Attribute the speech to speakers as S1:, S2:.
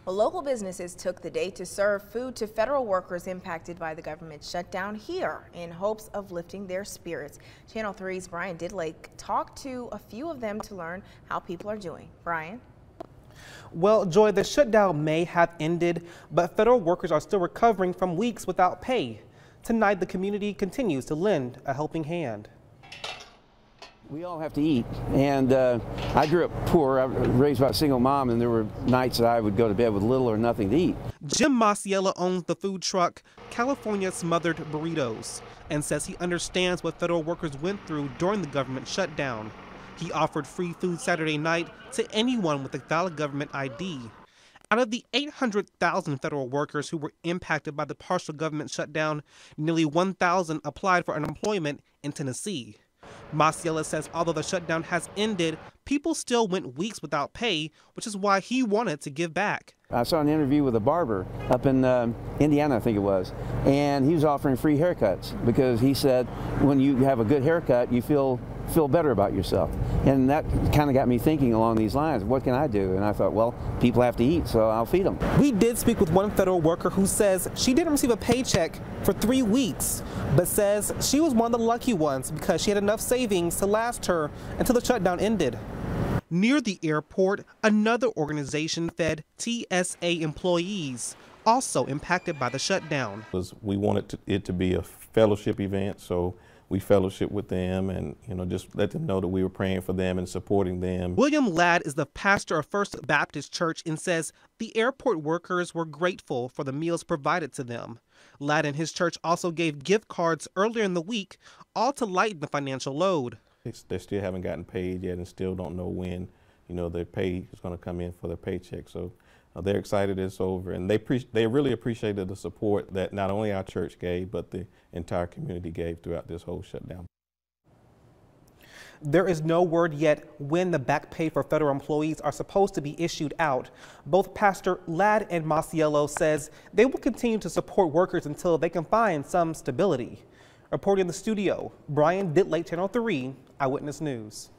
S1: Well, local businesses took the day to serve food to federal workers impacted by the government shutdown here in hopes of lifting their spirits. Channel 3's Brian Didlake talked to a few of them to learn how people are doing. Brian?
S2: Well, Joy, the shutdown may have ended, but federal workers are still recovering from weeks without pay. Tonight, the community continues to lend a helping hand.
S3: We all have to eat, and I grew up poor. I was raised by a single mom, and there were nights that I would go to bed with little or nothing to eat.
S2: Jim Masiella owns the food truck California Smothered Burritos and says he understands what federal workers went through during the government shutdown. He offered free food Saturday night to anyone with a valid government ID. Out of the 800,000 federal workers who were impacted by the partial government shutdown, nearly 1,000 applied for unemployment in Tennessee. Masiella says although the shutdown has ended, people still went weeks without pay, which is why he wanted to give back.
S3: I saw an interview with a barber up in Indiana, I think it was, and he was offering free haircuts because he said when you have a good haircut, you feel better about yourself. And that kind of got me thinking along these lines, what can I do? And I thought, well, people have to eat, so I'll feed them.
S2: We did speak with one federal worker who says she didn't receive a paycheck for 3 weeks, but says she was one of the lucky ones because she had enough savings to last her until the shutdown ended. Near the airport, another organization fed TSA employees, also impacted by the shutdown.
S4: We wanted it to be a fellowship event, so we fellowship with them and, just let them know that we were praying for them and supporting them.
S2: William Ladd is the pastor of First Baptist Church and says the airport workers were grateful for the meals provided to them. Ladd and his church also gave gift cards earlier in the week, all to lighten the financial load.
S4: They still haven't gotten paid yet and still don't know when, their pay is going to come in for their paycheck. So they're excited it's over, and they really appreciated the support that not only our church gave, but the entire community gave throughout this whole shutdown.
S2: There is no word yet when the back pay for federal employees are supposed to be issued out. Both Pastor Ladd and Masiella says they will continue to support workers until they can find some stability. Reporting in the studio, Brian Didlake, Channel 3 Eyewitness News.